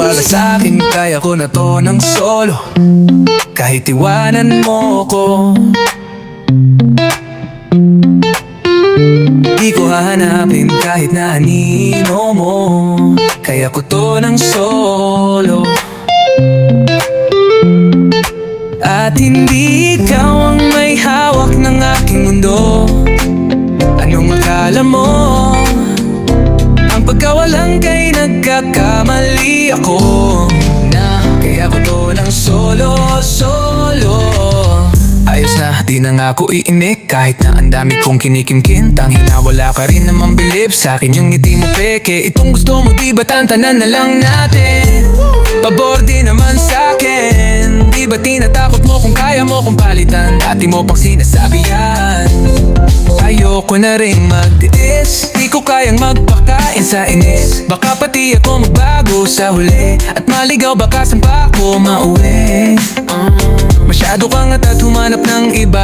Maniwala sa'kin, kaya ko na to ng solo. Kahit iwanan mo ko, di ko hahanapin kahit na anino mo. Kaya ko to ng solo. At hindi ikaw ang may hawak ng aking mundo. Anong akala mo? Ang pagkawalan kay nagkakamali ako na kaya ko to ng solo. Ayos na, di na nga ako iinik kahit na ang dami kong kinikimkin. Tanging na wala ka rin namang bilib sa'kin yung ngiti mo peke. Itong gusto mo di ba tantanan na lang natin? Pabor di naman sa'kin. Di ba tinatakot mo kung kaya mo kong palitan? Dati mo pang sinasabi yan. Ayoko na rin magtiis, di ko kayang magpakain sa inis. Baka pati ako magbago sa huli at maligaw baka saan pa ako mauwi. Masyado kang at humanap ng iba,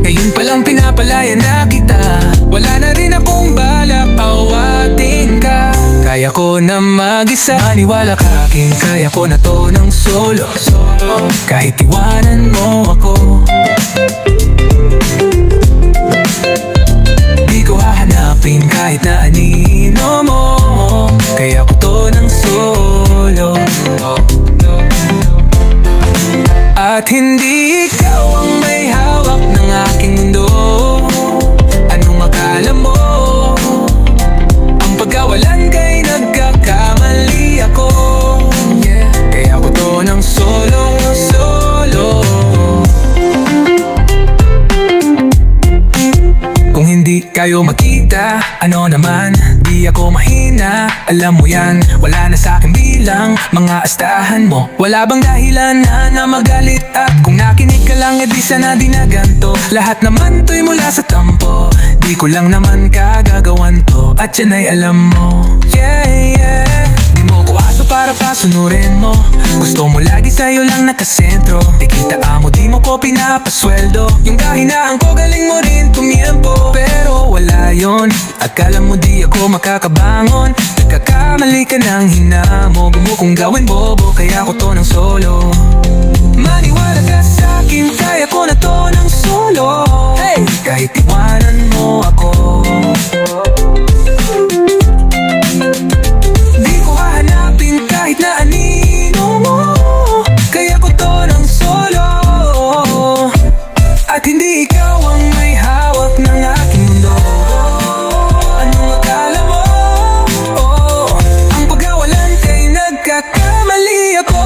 ngayon palang pinapalaya na kita. Wala na rin akong balak awatin ka. Kaya ko na mag-isa, maniwala ka akin, kaya ko na to ng solo. Kahit iwanan mo ako, di ko hahanapin kahit na anino mo. Kaya ko to ng solo. At hindi ikaw ang may hawak ng aking mundo. Anong akala mo? Ang pagkawalan kay nagkakamali ako. Kaya ko to ng solo. Kung hindi kayo makita, ano naman, di ako mahina. Alam mo yan, wala na sa'kin bilang mga astahan mo. Wala bang dahilan na magalit? At kung nakinig ka lang, edi sana di na ganto. Lahat naman to'y mula sa tampo. Di ko lang naman kagagawan to, at yan ay alam mo. Di mo ko aso para pasunurin mo. Gusto mo lagi sa'yo lang nakasentro. Di kita amo, di mo ko pinapasweldo. Yung kahinaan ko galing mo rin tumiyempo. Pero wala yon, akala mo di ako makakabangon. Nagkakamali ka ng hinamo, gumo kong gawin bobo. Kaya ko to ng solo. Maniwala ka sa'kin, kaya ko na to ng solo. Kahit iwanan mo ako, di ko hahanapin kahit na anino mo. Kaya ko to ng solo. At hindi ikaw ang may hawak ng aking mundo. Anong akala mo? Ang pagkawalan kay nagkakamali ako.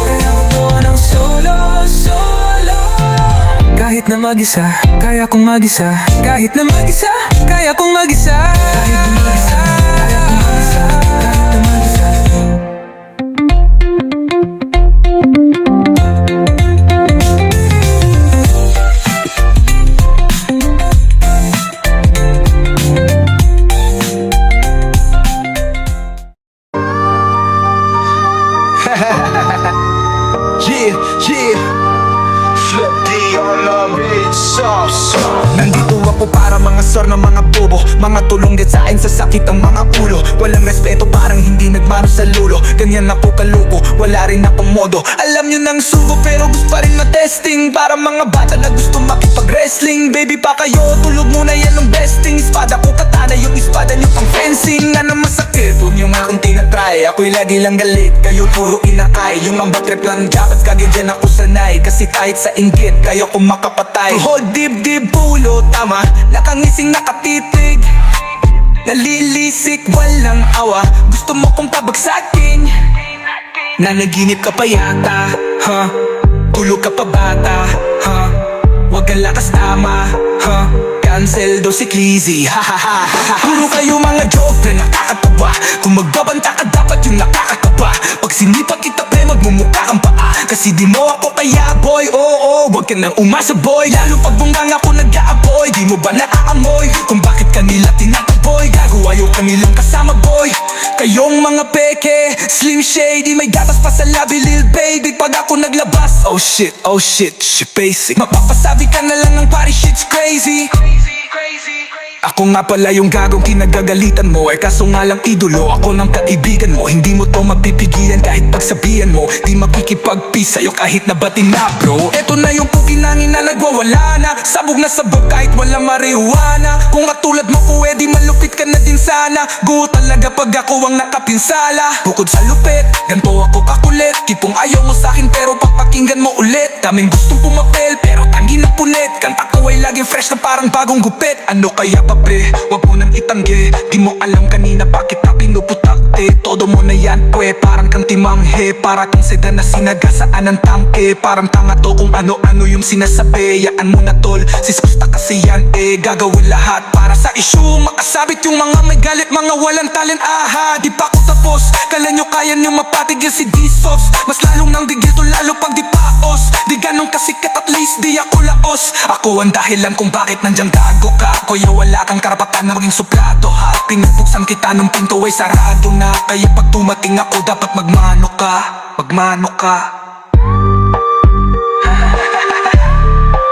Kaya ko to ng solo. Kahit na mag-isa, kaya kong mag-isa. Kahit na mag-isa, kaya kong mag-isa. Kahit na mag-isa, kaya kong mag-isa. Kahit na mag-isa. Flip D on the beat sauce. Nandito ako para mga sor na mga bobo, mga tulong din sa akin sa sakit ang mga ulo. Walang respeto, parang hindi nagmano sa lulo. Ganyan ako kaluko, wala rin akong modo. Alam nyo nang sugo pero gusto pa rin matesting. Para mga bata na gusto makipag-wrestling. Baby pa kayo, tulog muna yan ng besting. Espada ko katana, yung espada nyo pang fencing. Ano masakit, huwag nyo nga kung tinatry. Ako'y lagi lang galit, kayo puro inakay. Yung mga trip lang dapat kagad dyan ako sanay. Kasi kahit sa inggit, kayo kong makapatay. Tuhod, dibdib, pulo, tama. Nakangising nakatitig, nalilisik, walang awa. Gusto mo kong pabagsakin, nanaginip ka pa yata, huh? Tulog ka pa bata, huh? Wag kang lakas tama, huh? Cancel daw si Clizzy, ha ha ha ha. Puro kayo mga joke na nakakatawa. Kung magbabanta ka dapat yung nakakataba. Pag sinipa kita pre magmumukha kang paa. Kasi di mo ako kaya boy, oo. Wag ka nang umasa boy, lalo pag bungang ako nag-aaboy. Di mo ba naaamoy kung bakit kanila tinataboy? Gago ayaw kanilang kasama boy. Kayong mga peke, slim shady, may gatas pa sa labi lil baby. Pag ako naglabas, oh shit, she basic. Mapapasabi ka na lang ng party shit's crazy. Ako nga pala yung gagong kinagagalitan mo. Kaso nga lang idolo ako ng kaibigan mo. Hindi mo to mapipigilan kahit pagsabihan mo. Di makikipag-peace sa'yo kahit nabatin na bro. Eto na yung pukinangin na nagwawala na. Sabog na sabog kahit walang marihuana. Kung katulad mo pwede malupit ka na din sana. Go talaga pag ako ang nakapinsala. Bukod sa lupit, ganito ako kakulit. Tipong ayaw mo sa'kin pero papakinggan mo ulit. Daming gustong pumapel pero tanggi na punit. Kanta ko ay laging fresh na parang bagong gupit. Ano kaya pa pre, wag mo nang itanggi. Di mo alam kanina bakit na pinuputakte. Todo mo na yan pwe, parang kang timanghe. Para kang sedan na sinagasaan ng tangke. Parang tanga to kung ano-ano yung sinasabi. Yaan mo na tol, siskusta kasi yan gagawin lahat para sa issue. Makasabit yung mga may galit, mga walang talent. Aha, di pa ako tapos. Kala nyo kaya nyo mapatigil si D-Sox. Mas lalong nang digil to lalo pag di paos. Di ganun kasikat at least di ako laos. Ako ang dahilan kung bakit nandiyan gago ka. Kuya wala kang karapatan na maging suplado ha. Pinupuksan kita nung pinto ay sarado na. Kaya pag tumating ako dapat magmano ka. Magmano ka.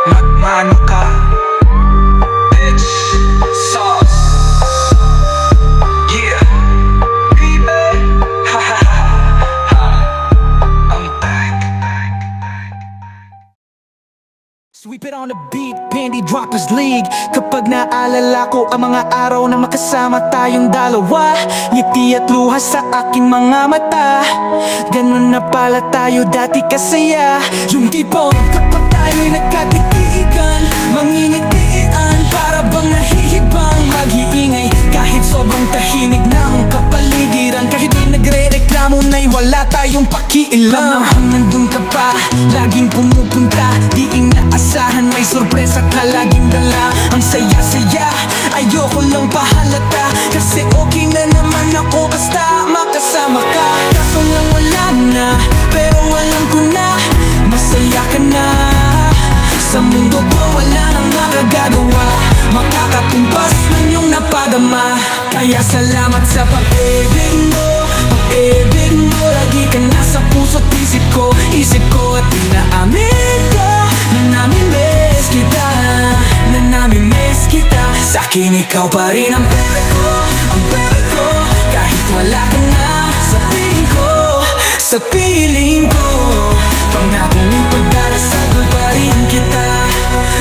Magmano ka. Bitch sauce. Yeah baby. I'm back. Sweep it on the beat, Pandy Droppers League. Kapag naalala ko ang mga araw na makasama tayong dalawa, ngiti at luha sa aking mga mata. Ganun na pala tayo dati kasaya. Yung tipong kapag tayo'y nagkatitigan, mangingitian, para bang nahihibang. Mag-iingay kahit sobrang tahimik ng kapaligiran. Kahit may nagre-reklamo na'y wala tayong pakialam. Panahon nandun ka pa, laging pumupunta. Di inaasahan, may sorpresa ka laging dala. Ang saya-saya, ayoko lang pahalata. Kasi okay na naman ako basta makasama ka. Kaso lang wala na, pero alam ko na masaya ka na. Sa mundo ko wala nang makagagawa. Makakatumpas ng iyong napadama. Kaya salamat sa pag-ibig mo. Pag-ibig mo, lagi ka nasa puso't isip ko. Isip ko at inaamin ko na namimiss kita. Na namimiss kita. Sa'kin ikaw pa rin ang bebe ko. Ang bebe ko. Kahit wala ka na sa piling ko. Sa piling ko. Pangakong ipagdarasal pa rin kita.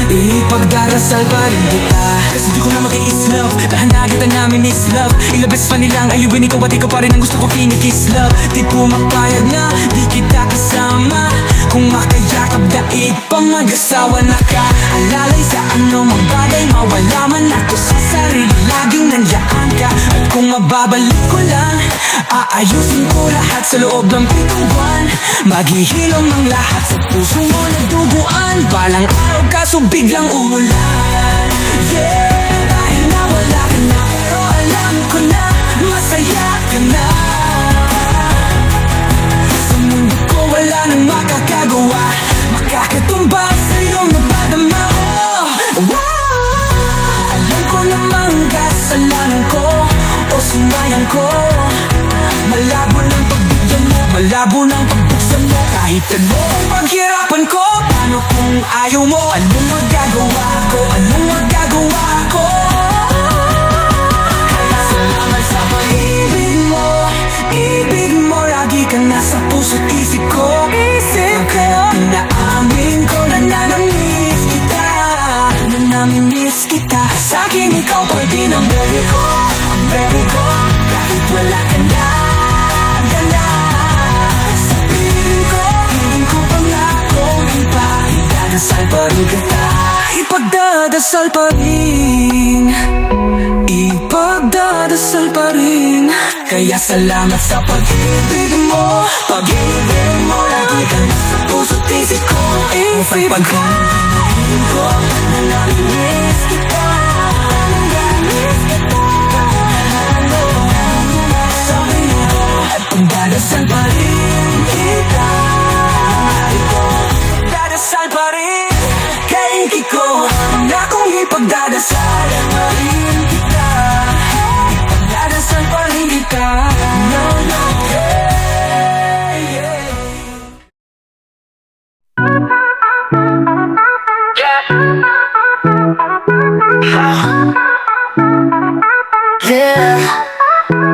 Ipagdarasal pa rin kita. Kasi di ko na maki-is-love. Dahil na kita namin is-love. Ilabas pa nilang ayubin ikaw at ikaw pa rin ang gusto ko kinikis-love. Di pumapayag na di kita kasama. Kung makayakap daig pa mag-asawa na ka. Alalay sa anumang bagay, mawala man ako sa sarili. Laging nandiyan ka. At kung mababalik ko lang, aayusin ko lahat sa loob ng 7 buwan. Maghihilom ang lahat sa puso mo na duguan. Balang araw kaso biglang umulan. Yeah, dahil nawala ka na, pero alam ko na masaya ka na. Sa mundo ko wala nang makakagawa. Makakatumbas sa iyong napadama ko. Alam ko namang kasalanan ko o sinayang ko. Malabo ng pagbigyan mo, malabo ng pagbuksan mo. Kahit ano ang paghirapan ko, paano kung ayaw mo? Anong magagawa ko? Anong magagawa ko? Kaya salamat sa pag-ibig mo. Ibig mo, lagi ka nasa puso't isip ko. Isip ko, inaamin ko na namimiss kita. Na namimiss kita. Sa'kin ikaw pa din ang baby ko. Ang baby ko, kahit wala ka na. Ipagdadasal pa rin kita. Ipagdadasal pa rin. Ipagdadasal pa rin. Kaya salamat sa pag-ibig mo. Pag-ibig mo, lagi ka nasa puso't isip ko. Isip ko, na namimiss kita. Namimiss kita. Sabi ko, at pagdadasal pa rin kita. Ipagdadasal pa rin. Kaingi ko na kung ipagdadasal pa rin kita. Ipagdadasal pa rin kita. No, no, yeah, yeah.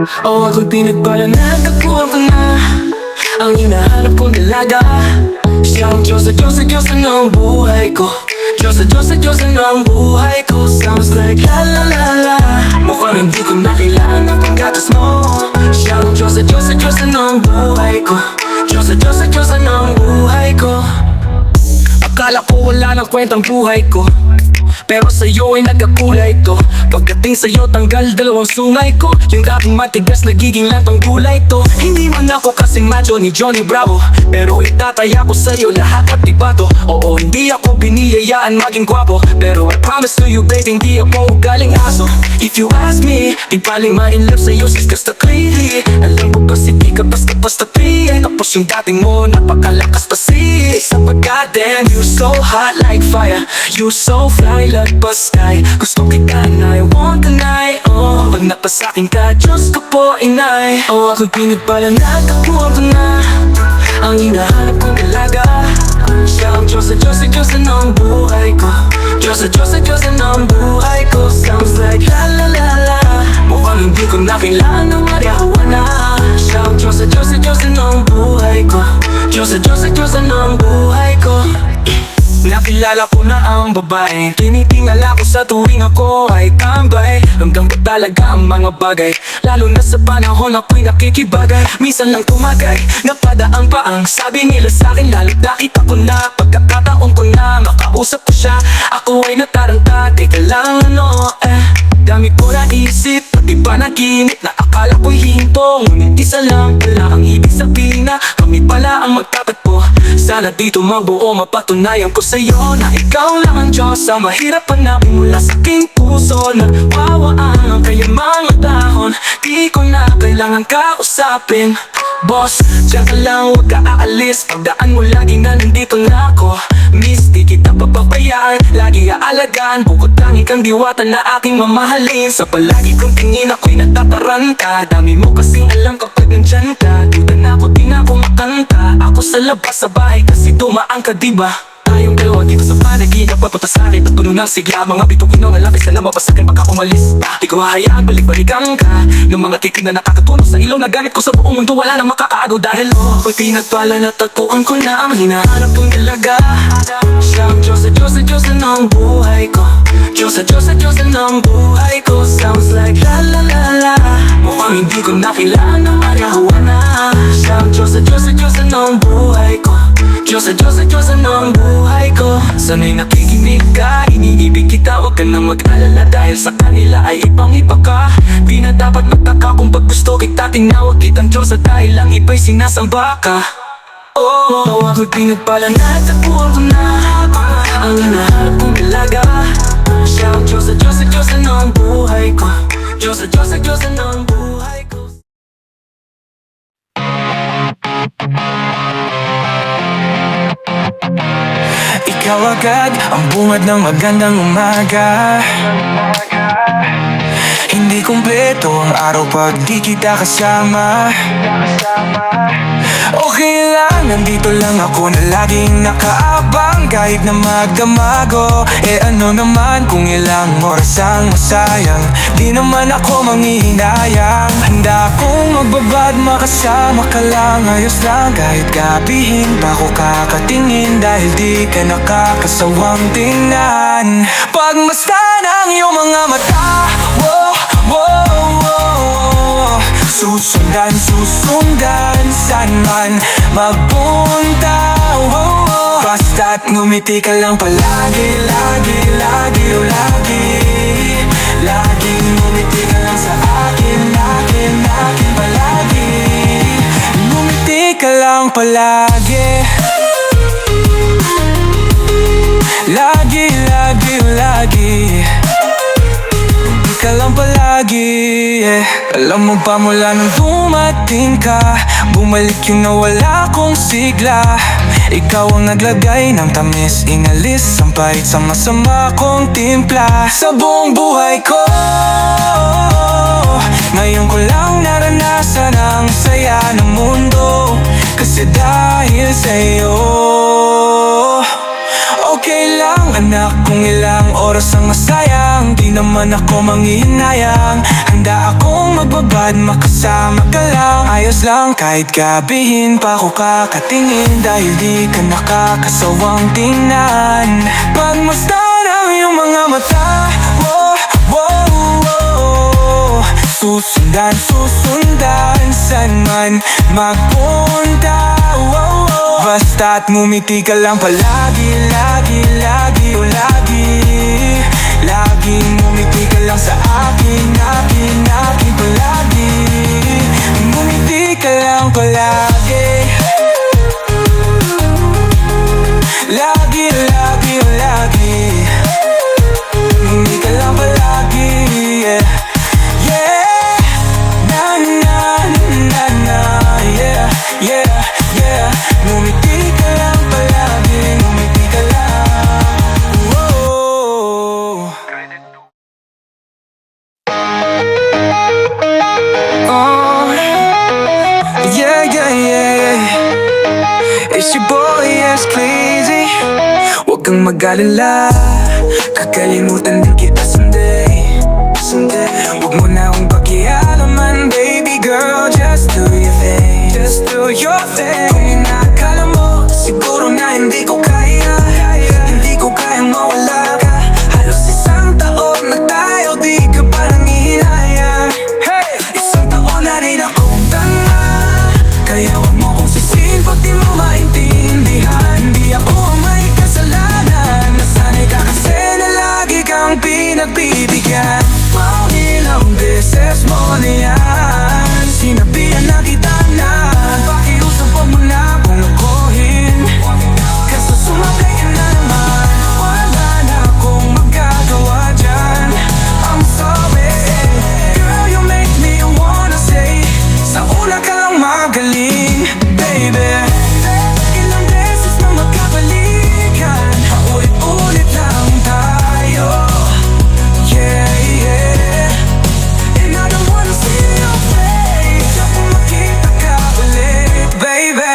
Oh, ako'y pinagpala na tagpuan ko na ang hinahanap kong dalaga. Siya ang Diyos at Diyos at Diyos ng buhay ko. Diyos at Diyos at Diyos ng buhay ko. Sounds like la la la la. Mukhang hindi ko na kailangan ng panggatas mo. Siya ang Diyos at Diyos at Diyos ng buhay ko. Diyos at Diyos at Diyos ng buhay ko. Akala ko wala ng kwentang buhay ko, pero sa'yo ay nagkakulay to. Pagdating sa'yo tanggal dalawang sungay ko. Yung dating matigas nagiging latang gulay to. Hindi man ako kasing macho ni Johnny Bravo, pero itataya ko sa'yo lahat at iba to. Oo, hindi ako biniyayaan maging gwapo, pero I promise to you babe, hindi ako ugaling aso. If you ask me, di paling ma-inlove sa'yo sis kasta crazy. Alam ko kasi di ka basta-basta piye. Tapos yung dating mo napakalakas pa sis. Sapagkat damn, you so hot like fire. You so fly like the sky. Gusto kita na I won't deny. Oh, pag napasakin ka, Diyos ko po inay. Oh, ako'y pinagpala na tagpuan ko na ang hinahanap kong dalaga. Siya ang Diyos at Diyos at Diyos ng buhay ko. Diyos at Diyos at Diyos ng buhay ko. Sounds like la la la la. Mukhang hindi ko na kailangan ng marijuana. Siya ang Diyos at Diyos at Diyos ng buhay ko. Diyos at Diyos at Diyos ng buhay ko. Nakilala ko na ang babae, tinitingala ko sa tuwing ako ay tambay. Hanggang ba talaga ang mga bagay, lalo na sa panahon ako'y nakikibagay. Minsan lang tumagay, napadaan pa ang sabi nila sa'kin. Lalo nakita ko na, pagkakataon ko na makausap ko siya. Ako ay nataranta, teka lang dami ko naisip, pati ba naginip na akala ko'y hinto. Ngunit isa lang pala ang ibig sabihin na kami pala ang magtatagpo. Sana dito mabuo, mapatunayan ko sa'yo na ikaw lang ang Diyos sa mahirap hanapin mula sa aking puso. Nagwawaan ang kayamang dahon, di ko na kailangan kausapin. Boss, diyan ka lang, huwag ka aalis. Pagdaan mo lagi na nandito na ako. Miss, di kita papabayaan, lagi aalagaan. Bukod tangi kang diwata na aking mamahalin. Sa palagi kong tingin ako'y natataranta. Dami mo kasing alam kapag nandyan ka. Duda na ako, di na ako makanta. Ako sa labas sa bahay kasi dumaan ka diba? Tayong dalawa dito sa panaginip, papunta sa akin at puno ng sigla. Mga bituin ng alapis na namabasakin baka umalis pa. Di ko hahayaan balik-balikan ka ng mga titig na nakakatunog sa ilaw na ganit ko sa buong mundo. Wala nang makakaagaw dahil ako'y pinagpala na tagpuan ko na ang hinahanap kong dalaga. Siya ang Diyos at Diyos at Diyos ng buhay ko. Diyos at Diyos at Diyos ng buhay ko. Sounds like la la la la. Mukhang hindi ko na kailangan ng marijuana. Siya ang Diyos at Diyos at Diyos ng buhay ko. Diyos at Diyos at Diyos ng buhay ko. Sana'y nakikinig ka, iniibig kita. Huwag ka nang mag-alala dahil sa kanila ay ibang-iba ka. Di na dapat magtaka kung pag gusto kita tinawag kitang Diyos. At dahil lang iba'y sinasamba ka. Oh, ako'y pinagpala na tagpuan ko na ang hinahanap kong dalaga. Siya ang Diyos at Diyos at Diyos ng buhay ko. Diyos at Diyos at Diyos ng buhay ko. Ikaw agad ang bungad ng magandang umaga. Hindi kumpleto ang araw pag di kita kasama. Okay lang, nandito lang ako na laging nakaabang. Kahit na magdamago, ano naman kung ilang oras ang masayang. Di naman ako manghihinayang. Handa akong magbabad, makasama ka lang. Ayos lang kahit gabihin pa ako kakatingin. Dahil di ka nakakasawang tingnan. Pagmasdan ang iyong mga mata, susundan saan man magpunta. Basta't ngumiti ka lang palagi, lagi, lagi, lagi. Laging ngumiti ka lang sa akin, akin, akin palagi. Ngumiti ka lang palagi. Lagi, lagi, lagi. Ka lang palagi, Alam mo ba mula nung dumating ka, bumalik yung nawala kong sigla. Ikaw ang naglagay ng tamis, inalis ang pahit sa masama kong timpla. Sa buong buhay ko, ngayon ko lang naranasan ang saya ng mundo. Kasi dahil sa'yo, okay lang na kung ilang oras ang masayang, di naman ako manghihinayang. Handa akong magbabad, makasama ka lang. Ayos lang kahit gabihin pa ako kakatingin, dahil di ka nakakasawang tingnan. Pagmasdan ang iyong mga mata, oh, oh, oh. Susundan saan man magpunta, oh, oh. Basta't ngumiti ka lang palagi, lagi, lagi, oh lagi. Laging ngumiti ka lang sa akin, akin, akin palagi. Ngumiti ka lang palagi. Lagi, lagi, oh lagi. Ngumiti ka lang palagi, yeah. Yeah, na, na, na, na, yeah, yeah, yeah. Ngumiti ka lang palagi, ngumiti ka lang. Whoa. Oh, yeah, yeah, yeah. It's your boy, yes, crazy. Huwag kang mag-alala, kakalimutan din kita someday, someday. Huwag mo na akong pakialaman, baby girl. Just do your thing, just do your thing. Kung inakala mo, siguro na hindi ko kaya, hindi ko kayang mawala ka. Halos isang taon na tayo, di ka parang ihinayang. Hey! Isang taon na rin akong tanga, kaya huwag mo kong sisihin pag di mo maintindihan. Hindi ako ang may kasalanan, nasanay ka kasi na lagi kang pinagbibigyan. Wow, ilang beses mo na yan, sinabihan na kita na pakiusap mo muna kung lokohin. Kaso sumabay ka na naman, wala na akong magagawa dyan. I'm sorry, girl, you make me wanna say, sa una ka lang magaling, baby. Ilang beses na magkabalikan, paulit-ulit lang tayo. Yeah, yeah. And I don't wanna see your face, ako makita ka ulit, baby,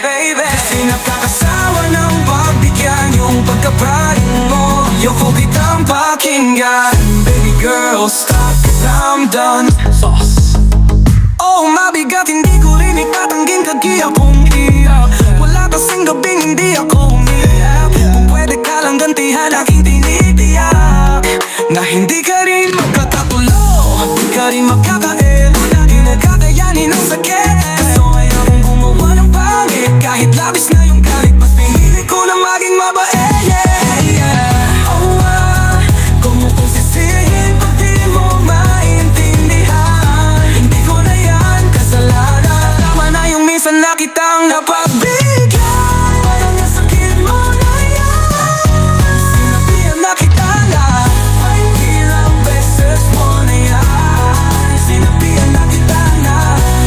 baby. Kasi nakakasawa ng pagbigyan yung pagkapraning mo. Yoko kitang pakinggan, baby girl, stop, 'cause I'm done. Oh, mabigat, hindi ko rin itatangging kagi akong iyak. Wala kasing gabing hindi ako umiyak. Kung pwede ka lang gantihan aking tinitiyak, na hindi ka rin magkakatulo, di ka rin makakain, di nagkakayanin ang sakit. Kaso ayaw kong gumawa ng pangit, kahit labis na yung galit, mas pinili ko na maging mabait, yeah, yeah. Oh, kung mo kong sisihin pag di mo maintindihan, hindi ko na yan kasalanan. Tama na yung minsan na kitang napagbigyan, parang nasakit mo na yan. Sinabihan na kita na ay ilang beses mo na yan. Sinabihan na kita na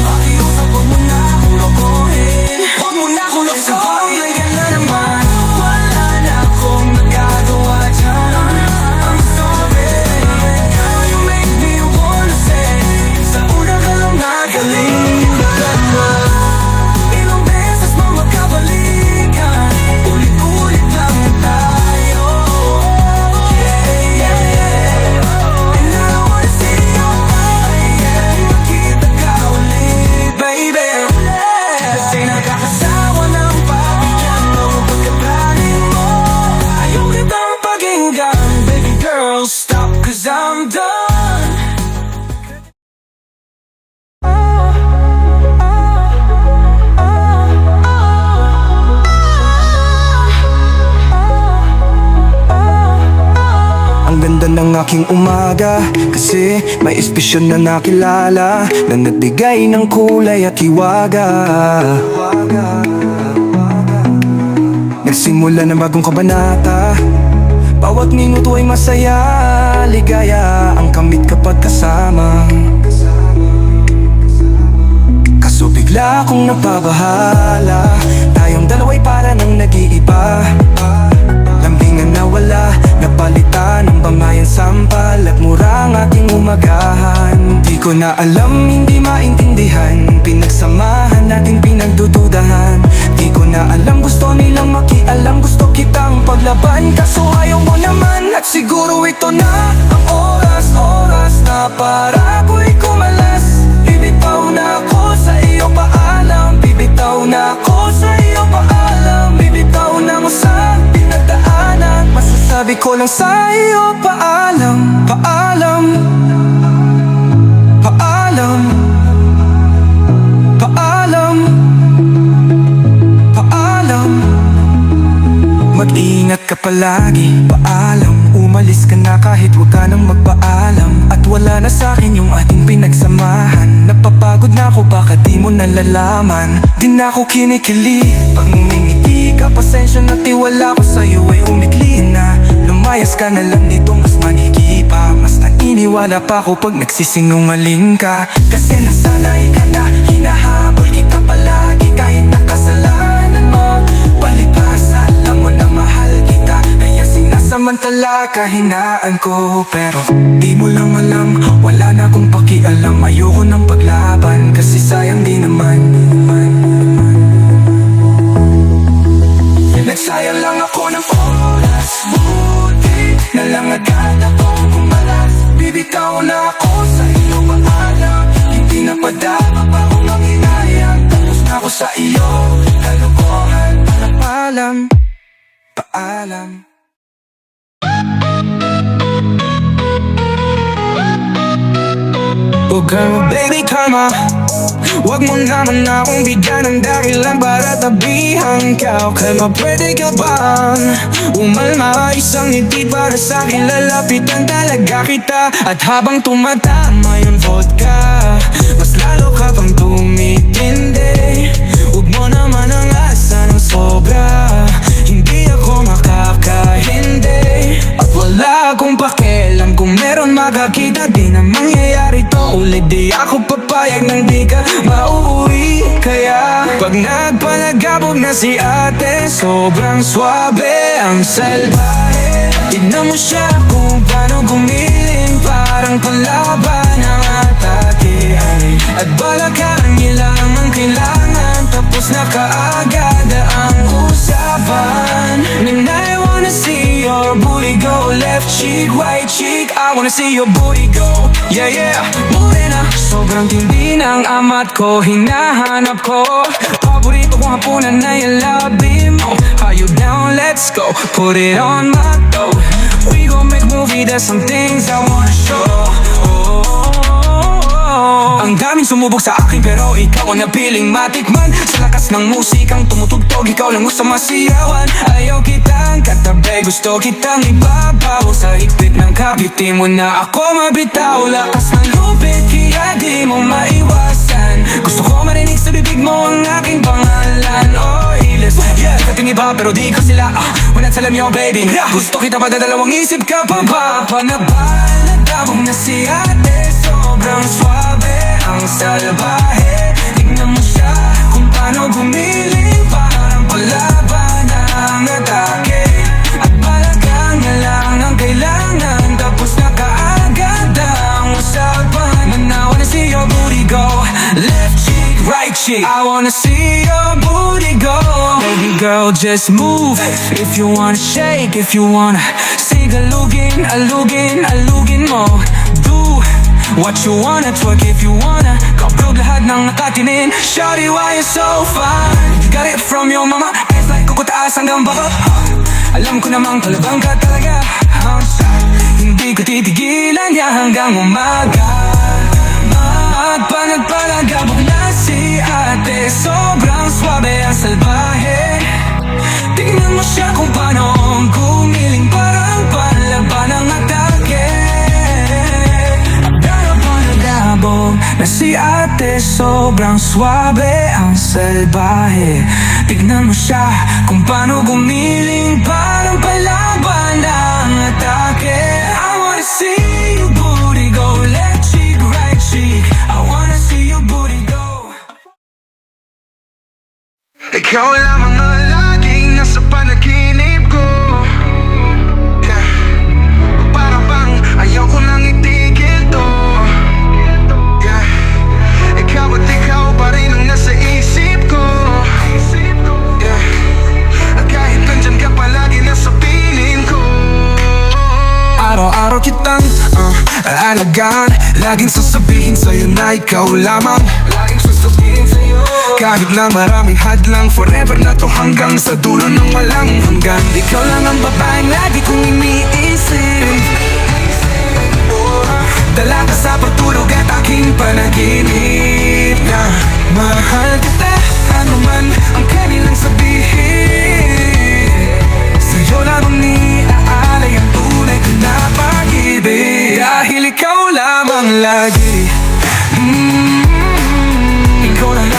pakiusap mo muna akong lokohin. Huwag mo na akong lokohin, ka na naman, wala na akong nagagawa dyan. I'm sorry, girl, you make me wanna say, sa una ka lang nagaling. Ilang beses mo magkabalikan, ulit-ulit lang tayo. Yeah, yeah, yeah. And I don't wanna see your face, yeah. Makita ka ulit, baby. Kasi nakakasawa ng pagbigyan mo, pagkapraning mo. Ayaw kitang pakinggan, baby girl, stop, 'cause I'm done. Ang ganda ng aking umaga, kasi may espesyal na nakilala, na nagbigay ng kulay at hiwaga. Nagsimula ng bagong kabanata, bawat minuto ay masaya, ligaya ang kamit kapag kasama. Kaso bigla akong napabahala, tayong dalawa'y para nang nag-iiba. Lambingan na wala, napalitan ng bangayan, sampal at mura ang ating umagahan. Di ko na alam, hindi maintindihan, pinagsamahan natin, pinagdududahan. Di ko na alam, gusto nilang makialam, gusto kitang paglaban, kaso ayaw mo siguro ito na ang oras na para ako'y kumalas. Bibitaw na ako sa iyo, paalam. Bibitaw na ako sa iyo, paalam. Bibitaw na mo sa pinagdaanan. Masasabi ko lang sa iyo, paalam. Paalam. Paalam. Paalam. Paalam. Mag-ingat ka palagi, paalam. Umalis ka na kahit huwag ka nang magpaalam. At wala na sa'kin yung ating pinagsamahan. Napapagod na ako, baka di mo nalalaman. Di na ako kinikili pag ngumingiti ka. Pasensya na tiwala ko sa'yo ay umikli na. Lumayas ka na lang dito, mas manhigi pa. Mas nainiwala pa ako pag nagsisinungaling ka. Kasi nasanay ka na, hinahabol kita palagi. Kahit nakasalanan mo, palibhasa, alam mo na mahal kita. Kaya sinasamantala kahinaan ko. Pero di mo lang alam, wala na akong pakialam. Ayoko ng paglaban, kasi sayang di naman. Nagsayang lang ako ng oras. Buti na lang agad akong kumalas. Bibitaw na ako sa iyo, paalam. Hindi na padama pa akong manginayang. Tapos na ako sa iyo, kalokohan. Paalam, paalam. Oh girl, baby, karma. Huwag mo naman akong bigyan ng dahilan para tabihan ka. O kalma, pwede ka bang umalma? Isang ngiti para sa'kin, lalapitan talaga kita. At habang tumatama yung vodka, mas lalo ka bang tumitindi. Huwag mo naman ang asa ng sobra, hindi ako makakahindi. At wala akong pakialam kung meron makakita. Di na mangyayari to ulit, di ako papayag nang di ka mauwi. Kaya pag nagpanagabog na si ate, sobrang swabe ang salbahe. Tignan mo siya kung paano gumiling, parang palaban ang atake. At balakaran niya lang ang kailangan, tapos na kaagad ang usapan. And I wanna see your booty go, left cheek, right cheek. I wanna see your booty go, yeah yeah. Morena, sobrang tindi ng amat ko, hinahanap ko. Paborito kong hapunan na yung labi mo. Are you down? Let's go, put it on my toe. We gon' make movie, there's some things I wanna show. Ang daming sumubok sa akin pero ikaw ang napiling matikman. Sa lakas ng musikang tumutugtog, ikaw lang gusto masiyawan. Ayaw kitang katabi, gusto kitang ibabaw. Sa higpit ng kabiti mo na ako mabitaw. Lakas ng lupit kaya di mo maiwasan. Gusto ko marinig sa bibig mo ang aking pangalan. Oh, ilis, yeah, kating iba pero di ko sila. Wala salam yo baby, gusto kita pa dadalawang isip ka pa ba? Panabal na si ate, sobrang swabe ang salbahe. Tignan mo siya kung paano gumiling, parang palaban ang atake. At balagang niya lang ang kailangan, tapos na kaagad ang usapan. And I wanna see your booty go, left cheek, right cheek. I wanna see your booty go. Baby girl, just move. If you wanna shake, if you wanna sigalugin, alugin mo. Do what you wanna, twerk if you wanna. Kaprog lahat ng nakatinin. Shawty, why you so fine? Got it from your mama, it's like kukutaas hanggang baba. Alam ko namang talabang ka talaga. Hindi ko titigilan yan hanggang umaga. Magpanagpalagabog na si ate, sobrang swabe ang salbahe. Tingnan mo siya kung paano gumiling, parang palaban ang atake. Panagabog na si ate, sobrang swabe ang salbahe. Tignan mo siya kung paano gumiling, parang palaban ang atake. I wanna see your booty go, left cheek, right cheek. I wanna see your booty go. Ikaw lamang ang laging nasa panaginip ko, yeah. Para bang ayaw ko nang itigil to, yeah. Ikaw at ikaw pa rin ang nasa isip ko, yeah. At kahit nandyan ka palagi nasa piling ko, Araw-araw kitang aalagaan. Laging sasabihin sa'yo na ikaw lamang. Laging sasabihin sa'yo kahit na maraming hadlang. Forever na to hanggang sa dulo ng walang hanggan. Ikaw lang ang babaeng lagi kong iniisip. Dala ka sa pagtulog at aking panaginip na mahal kita, ano man ang kanilang sabihin. Sa'yo lang niaalay ang tunay ko na pag-ibig. Dahil ikaw lamang lagi. Ikaw lang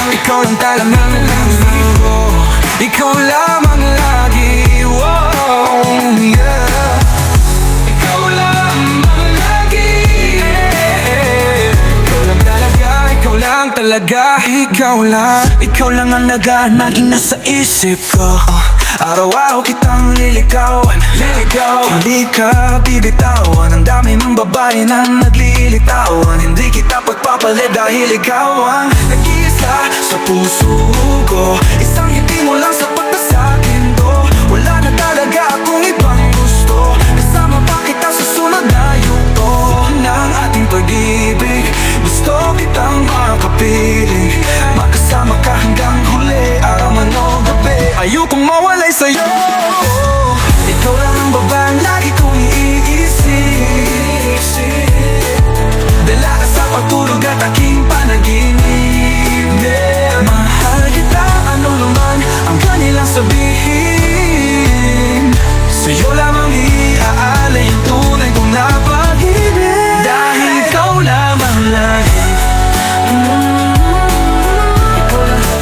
talagang lamang ko. Ikaw lamang lagi. Wow, yeah. Ikaw lamang lagi. Ikaw lang talaga, ikaw lang talaga. Ikaw lang ang naging nasa isip ko. Araw-araw kitang liligawan. Hindi ka bibitawan. Ang dami mong babae na naglilitawan. Hindi kita pagpapalit dahil ikaw ang nag-iisa sa puso ko. Isang hindi mo lang sapat na sa'kin to. Wala na talaga akong ibang gusto. Kasama pa kita sa sunod na yugto ng ating pag-ibig. Gusto kitang makapiling, makasama ka hanggang huli, araw man o gabi. Ayokong mawalay sa'yo. Ikaw lang ang babaeng lagi kong iisip. Dala ka sa pagtulog at aking panaginip, yeah. Mahal kita, ano naman ang kanilang sabihin. Sa'yo lamang iaalay ang tunay kong napag-ibig. Dahil ikaw lamang lagi.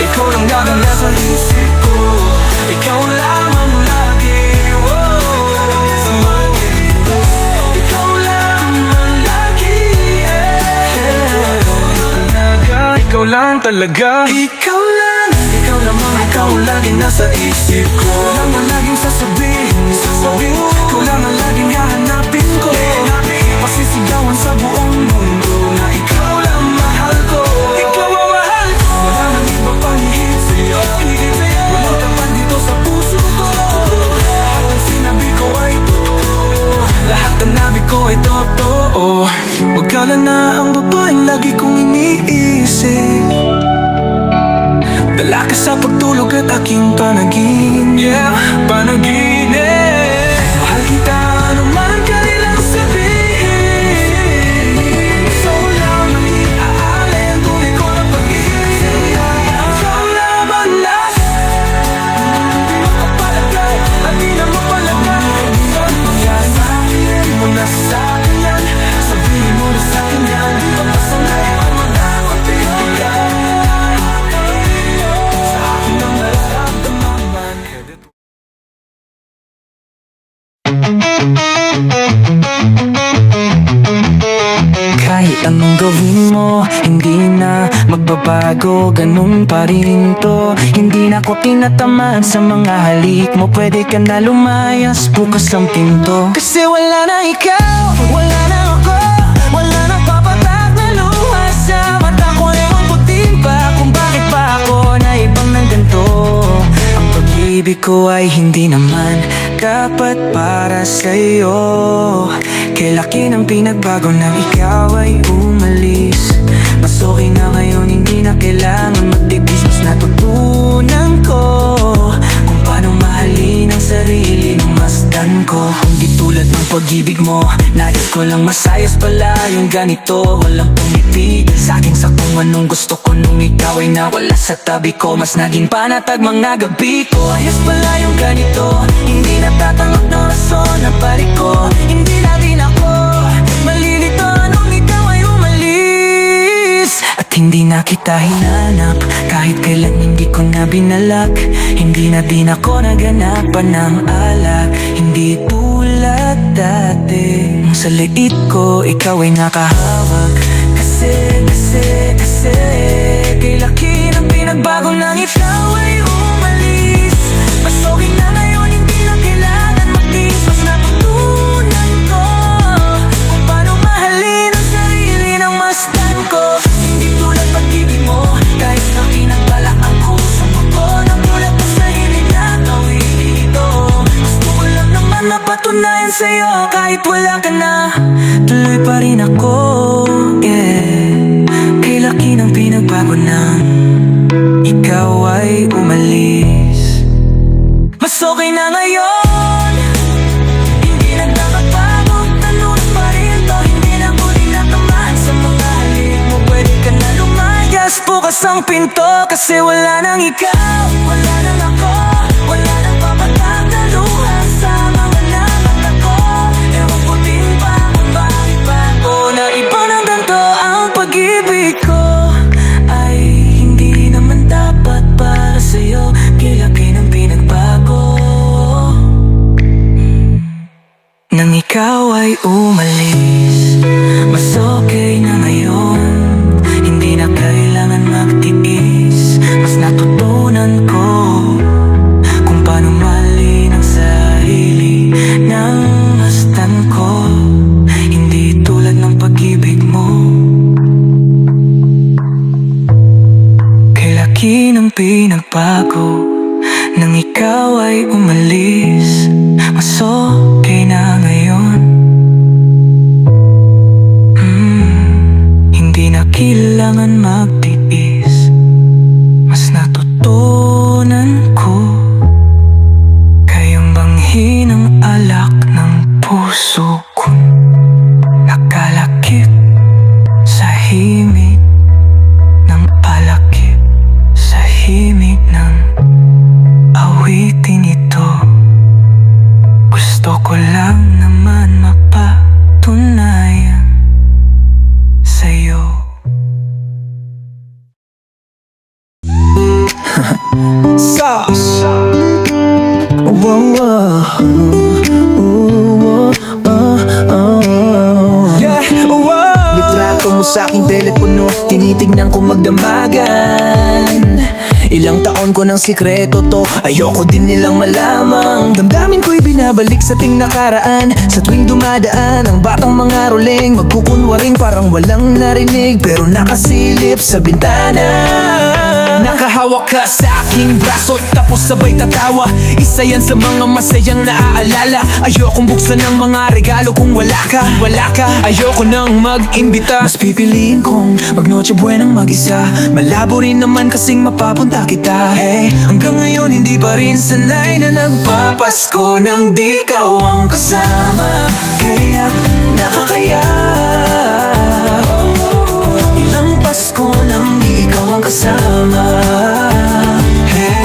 Ikaw lang gagang nasa isip ko. Ikaw lamang lagi. Ikaw lamang lagi, yeah. Ikaw lang talaga. Ikaw lamang, ikaw lagi nasa isip ko. Ikaw lang ang laging sasabihin. Ikaw lang ang laging hahanapin ko. Masisigawan sa buong mundo na ikaw lang mahal ko. Ikaw ang mahal ko. Wala nang iba pang hihit sa'yo. Walang tapat dito sa puso ko. Lahat ng sinabi ko ay totoo. Lahat ng nabi ko ay totoo. Huwag ka lang na ang babaeng lagi kong iniisip. Dala ka sa pagtulog at aking panaginip, yeah, panaginip. Mahal kita, ano man ang kanilang sabihin. So lang ang iaalay ang tunay ko na pag-ibig. Ikaw lamang lagi. Hindi makapalagay, hindi na mapalagay. Ang mangyari sa'kin mo na sa'kin yan. Sabihin mo na sa'kin yan. Di ba masanay ang mga kapitigan? Kahit anong gawin mo, hindi na magbabago. Ganun pa rin to. Hindi na ako tinatamaan sa mga halik mo. Pwede ka na lumayas, bukas ang pinto. Kasi wala na ikaw, wala na ako. Wala na papatak na luha sa mata ko. Ewan putin pa kung bakit pa ako na ibang ng ganito. Ang pag-ibig ko ay hindi naman dapat para sa'yo. Kay laki ng pinagbago nang ikaw ay umalis. Mas okay na ngayon, hindi na kailangan magtipis. Mas natutunan ko kung paano mahalin ang sarili ng masdan ko. Hindi tulad ng pag-ibig mo, nais ko lang masayas pala yung ganito. Walang pumipig sa'kin sa kung anong gusto ko nung ikaw ay nawala sa tabi ko. Mas naging panatag mga gabi ko. Ayos pala yung ganito, hindi natatanggap ng rason na balik ko. Hindi na din ako malilito nung ikaw ay umalis. At hindi na kita hinanap, kahit kailan hindi ko na binalak. Hindi na din ako naganapan ng alak. Hindi tulad dati, nung sa liit ko ikaw ay nakahawak. Kasi kay laki ng pinagbago nang ikaw ay umalis. Mas okay na ngayon, hindi na kailangan magtiis. Mas natutunan ko kung paano mahalin ang sarili ng masdan ko. Hindi tulad pag-ibig mo, kahit na pinagbalak ang puso ko. Nagulat mo sa hiling na gawin ito. Gusto ko lang naman mapatunayan sa sa'yo kahit wala ka na. Tuloy pa rin ako, yeah. Kay laki ng pinagbago nang ikaw ay umalis. Mas okay na ngayon, hindi na dapat bago. Nalunas pa rin to, hindi na muli natamaan sa mga halik mo. Pwede ka na lumayas, bukas ang pinto. Kasi wala nang ikaw, wala nang ako, wala nang papatag na luha sa mga namata ko. Ewan ko din ba kung bakit bago na iba ng ganito ang pag-ibig ko. Ay hindi naman dapat para sa'yo, kilaki ng pinagbago. Nang ikaw ay umalis, mas okay na ngayon. Hindi na kailangan magtiis, mas natutunan ko kung paano mahalin ang sarili ng mastan ko. Hindi tulad ng pag-ibig mo, kay laki ng pinagbago. Nang ikaw ay umalis, mas okay na ngayon. Hindi na kailangan magtiis, mas natutunan ko kayong banghin ang alak ng puso ko. Nakalakip sa himig ng palakip, sa himig ng awitin ito. Gusto ko lang naman mapatunayan sa'yo. Sauce. Whoa, whoa. Ooh, yeah, whoa. Litrato mo sa'king telepono, tinitignan ko magdamagan. Ilang taon ko ng sikreto to, ayoko din nilang malamang. Damdamin ko'y binabalik sa ting nakaraan. Sa tuwing dumadaan ang batang mga roling, magkukunwaring parang walang narinig, pero nakasilip sa bintana. Nakahawak ka sa aking braso, tapos sabay tatawa. Isa yan sa mga masayang naaalala. Ayokong buksan ng mga regalo kung wala ka, wala ka. Ayoko nang mag-imbita, mas pipiliin kong mag-noche buenang mag-isa. Malabo rin naman kasing mapapunta kita. Hey, hanggang ngayon hindi pa rin sanay na nagpapasko nang di ka ang kasama. Kaya nakakaya ilang Pasko nang di ikaw ang kasama. Hey,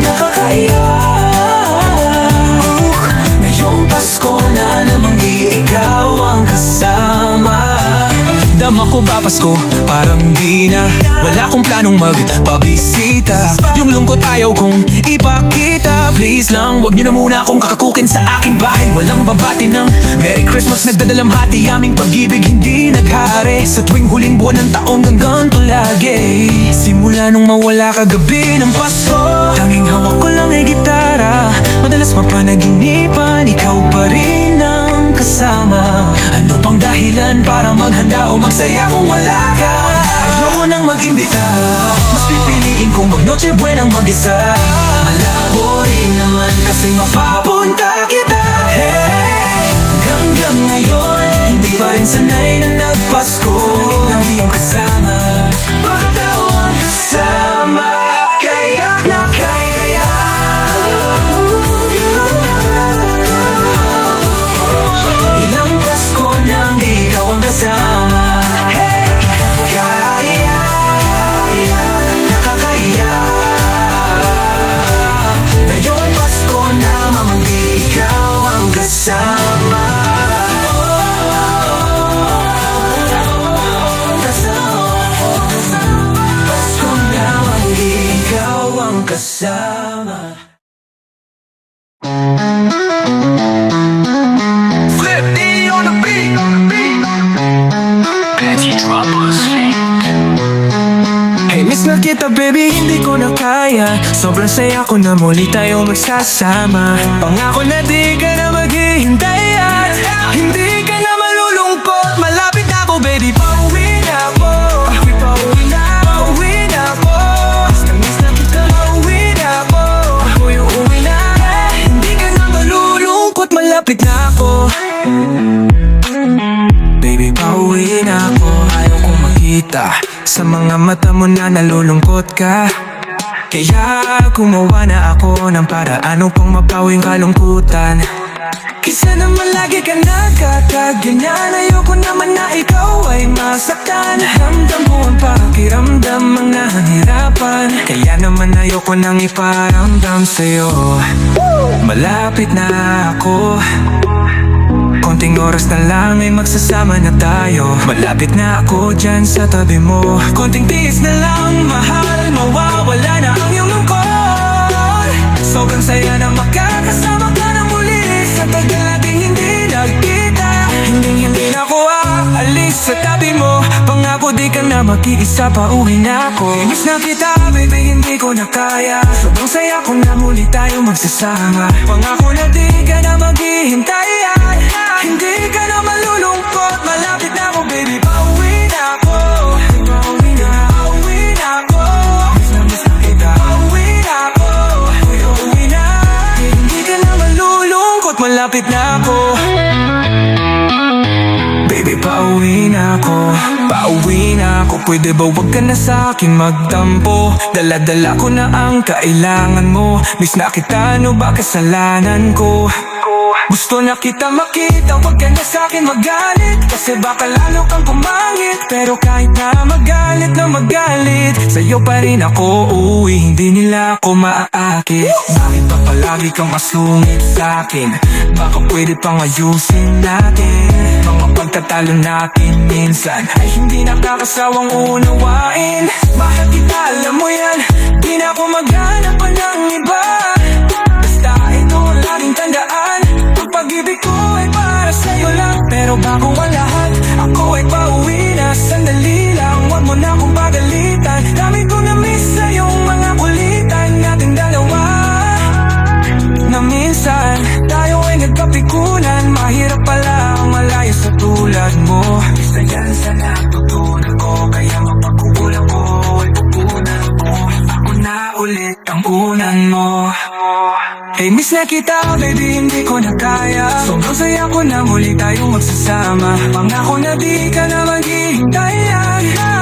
nakakaya ngayong Pasko na namang di ikaw ang kasama. Dama ko ba Pasko? Parang di na. Wala kong planong magpabisita. Yung lungkot ayaw kong ipakita. Please lang, wag niyo na muna akong kakakukin sa aking bahay. Walang babati ng Merry Christmas, nagdadalamhati. Aming pag-ibig hindi naghari. Sa tuwing huling buwan ng taong ganito lagi. Simula nung mawala kagabi ng Pasko, tanging hawak ko lang ay gitara. Madalas mapanaginipan, ikaw pa rin ang kasama. Ano pang dahilan para maghanda o magsaya kung wala ka? Ayoko nang mag-imbita, mas pipiliin kong mag-noche buenang mag-isa. Malabo rin naman kasi mapapunta kita. Hey, hanggang ngayon hindi pa rin sanay na nagpasko nang di yung kasama. Bakit daw ang kasama? Kaya na kaya. Ilang Pasko nang di ikaw ang kasama. Hey, kaya, nakakaya. Ngayon Pasko na mamang di ikaw ang kasama. Pasko na mamang di ikaw ang kasama. Flip D on the beat, Hey, miss na kita baby, hindi ko na kaya. Sobrang saya ko na muli tayo magsasama. Pangako na di ka na maghihintay at hindi ka na malulungkot. Malapit na ako baby, pauwi na ako. Pauwi na ako. Miss na kita, pauwi na ako. Ako'y uuwi na, hindi ka na malulungkot. malapit na ako. Baby, pauwi na ako. Ayaw kong makita sa mga mata mo na nalulungkot ka. Kaya gumawa na ako ng paraan upang mapawing kalungkutan. Kisa naman lagi ka nagkakaganyan. Ayoko naman na ikaw ay masaktan. Ramdam ko ang pakiramdam, mga hirapan. Kaya naman ayoko nang iparamdam sa'yo. Malapit na ako. Konting oras na lang ay magsasama na tayo. Malapit na ako dyan sa tabi mo. Konting tiis na lang, mahal. Mawawala na ang iyong lungkot. Sobrang saya na makakasama ka na muli. Sa tagal nating hindi nagkita, hindi na ako aalis sa tabi mo. Pangako di ka na mag-iisa, pauwi na ako. Miss na kita baby, hindi ko na kaya. Sobrang saya ko na muli tayo magsasama. Pangako na di ka na maghihintay. Hindi ka na malulungkot. Malapit na ako baby, pauwi na ako. Pauwi na ako. Miss na kita, pauwi na ako. Pauwi na. Hindi ka na malulungkot. Malapit na ako. Baby, pauwi na ako. Pauwi na ako. Pwede ba wag ka na sa'kin magtampo? Dala-dala ko na ang kailangan mo. Miss na kita, ano ba kasalanan ko? Gusto na kita makita, wag ka na sa'kin magalit. Kasi baka lalo kang pumangit. Pero kahit na magalit, sa'yo pa rin ako uuwi, hindi nila ako maaakit. Bakit pa palagi kang masungit sa'kin? Baka pwede pang ayusin natin. Mga pagtatalo natin minsan ay hindi nakakasawang unawain. Mahal kita, alam mo yan. Di na ako maghanap pa ng iba. Basta ito ang laging tandaan. Ang pag-ibig ko ay para sa'yo lang. Pero bago ang lahat, ako ay pauwi na. Sandali lang, wag mo na akong pagalitan. Dami ko na miss sa'yong mga kulitan nating dalawa. Na minsan, tayo ay nagkapikunan. Mahirap pala ang malayo sa tulad mo. Isa yan sa natutunan ko. Kaya mapagkukulang ko ay pupunan ko. Ako na ulit ang unan mo. Hey, miss na kita, baby, hindi ko na kaya. Sobrang saya ko na muli tayo magsasama. Pangako na di ka na maghihintay.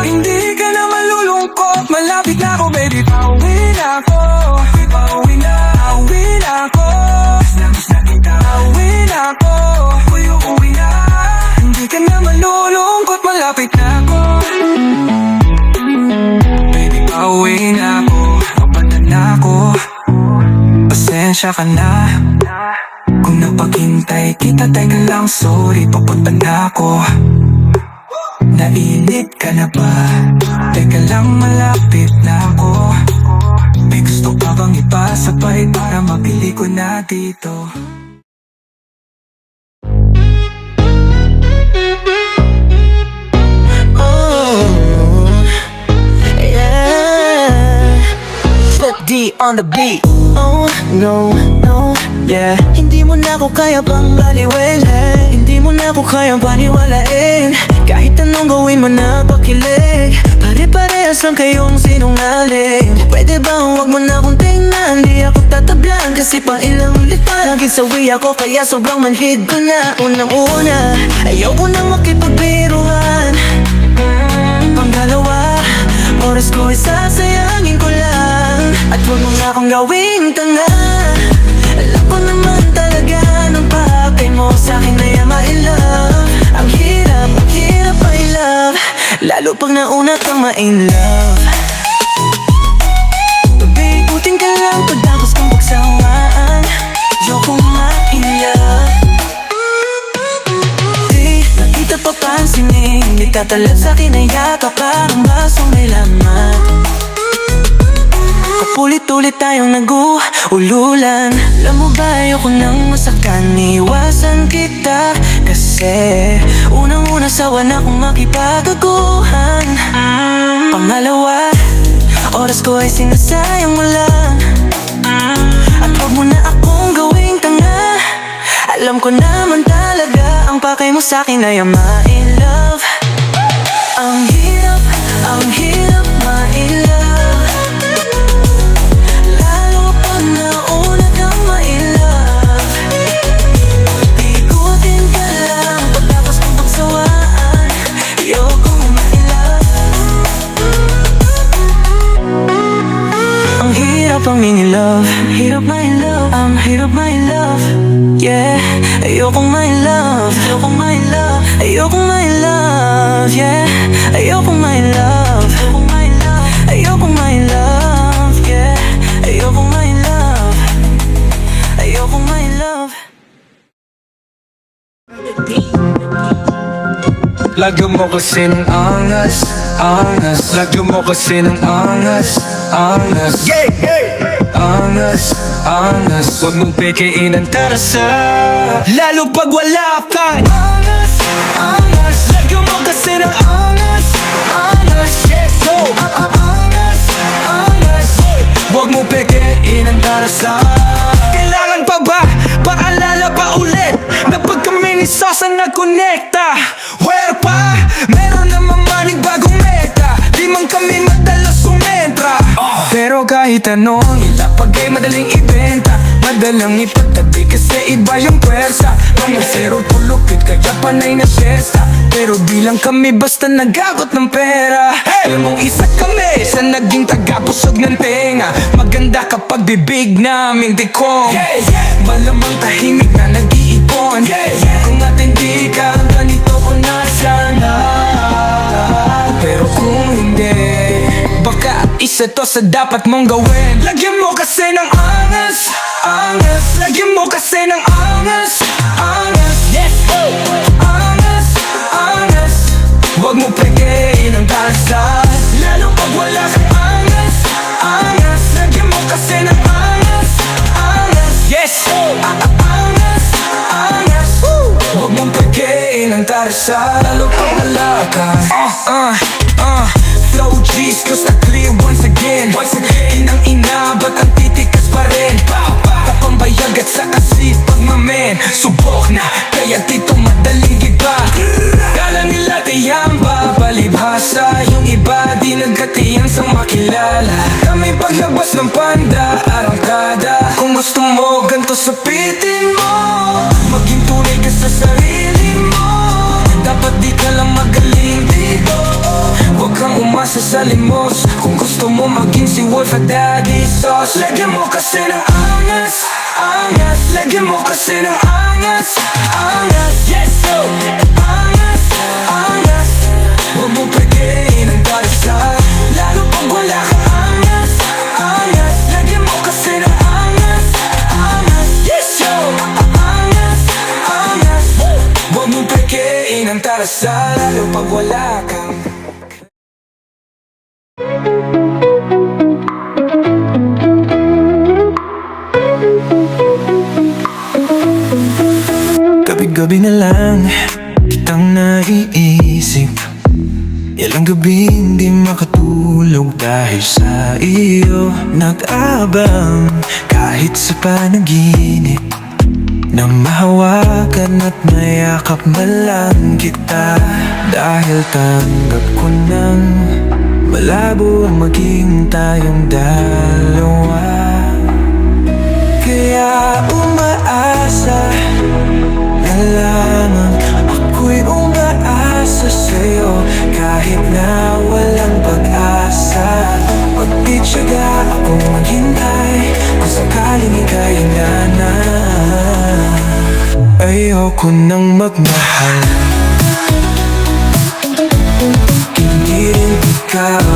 Hindi ka na malulungkot. Malapit na ako, baby, pauwi na ako. Pauwi na ako. Miss na kita, pauwi na ako. Uuwi na. Hindi ka na malulungkot. Malapit na ako. Baby, pauwi na ako. Kapatan na ako. Pasensya ka na kung napaghintay kita. Teka lang, sorry, papunta na ako. Nainit ka na ba? Teka lang, malapit na ako. May gusto pa bang ipasabay para mabili ko na dito? D on the beat. Oh no, no, yeah. Hindi mo na ako kaya pang baliwala. Hindi mo na ako kaya paniwalain. Kahit anong gawin mo na pakilig. Pare-parehas lang kayong sinungaling. Pwede ba huwag mo na akong tingnan? Di ako tatablan kasi pang ilang ulit pa. Lagi sawi ako kaya sobrang manhid ko na. Unang-una, ayaw ko na makipagbiruan. Pangalawa, oras ko ay sasayangin ko lang. At huwag mo na akong gawing tanga. Alam ko naman talaga ng pakay mo sa'kin ay my love. Ang hirap I love. Lalo pag nauna kang ma-in love. Pag-ikutin ka lang pagdakos kang pagsawaan. Ayokong ma-in love. Di nakita pa pansinin. Di tatalab sa'kin ay yakap parang basong may laman. Kapulit-ulit tayong nag-uululan. Alam mo ba ayoko nang masakan. Iwasan kita kasi unang-una sawa na akong makipagaguhan. Pangalawa, oras ko ay sinasayang mo lang. At huwag mo na akong gawing tanga. Alam ko naman talaga ang pakay mo sa'kin ay ma-in love. Ang hirap ma-in love. Lalo pag nauna kang ma-in love. love, yeah. Ayokong my love. Ayokong my love, yeah. Ayokong my love. Ayokong my love. Lagyan mo kasi ng angas, angas. Lagyan mo kasi ng angas, angas. Angas, angas. Huwag mong pekein ang tarasa, Lalo pag wala ka. Angas, angas. Lagyan mo kasi ng angas, angas. Yes, oh. Angas, angas. huwag mong pekein ang tarasa. Kailangan pa ba? Paalala pa ulit na pag kami ni Sosa nagkonekta, where pa? Meron naman manig bagong meta. Di man kami madalas sumentra. Pero kahit anong ilapag ay madaling ibenta, madalang ipagtabi kasi iba yung pwersa. Mga zero tulupit kaya panay na siesta, pero bilang kami basta nagagot ng pera. Alam mong isa kami sa naging tagapusog ng tenga. Maganda kapag bibig namin tikong, malamang tahimik na nag-iipon. Kung matindi ka ganito ko na sana, pero kung hindi, baka isa to sa dapat mong gawin. Lagyan mo kasi ng angas, angas. Lagyan mo kasi ng angas, angas. Yes, oh. Angas, angas. Huwag mo pekein ang tarasa, Lalo pag wala kang angas, angas. Lagyan mo kasi ng angas, angas. yes! Angas, angas. Huwag mong pekein ang tarasa, lalo pang wala ka. Flow G's, crystal clear once again. Inang ina, ba't ang titikas pa rin? Kapambayag at sa kasit pagmamen. Subok na, kaya dito madaling giba. Kala nila tiyamba, palibhasa. Yung iba di nagkatiyang sa makilala. Kami paglabas ng panda, arangkada. Kung gusto mo, ganto sapitin mo. Maging tunay ka sa sarili mo. Dapat di ka lang magaling dito. Huwag kang umasa sa limos. Kung gusto mo maging si Wolf at Daddy Sauce, lagyan mo kasi ng angas, angas. Lagyan mo kasi ng angas, angas. Yes, oh. Angas, angas. Huwag mo pekein ang tarasa, lalo pag wala kang angas, angas. Lagyan mo kasi ng angas, angas. Yes, oh. Angas, angas. Huwag mo pekein ang tarasa, lalo pag wala kang. Gabi-gabi na lang kitang naiisip. Ilang gabi hindi makatulog dahil sa iyo. Nag-aabang kahit sa panaginip, na mahawakan at mayakap na lang kita. Dahil tanggap ko nang malabo ang maging tayong dalawa. Kaya umaasa na lamang, ako'y umaasa sa'yo. Kahit na walang pag-asa, magtitiyaga akong maghintay. Kung sakaling ika'y handa na, ayoko nang magmahal, hindi rin ikaw.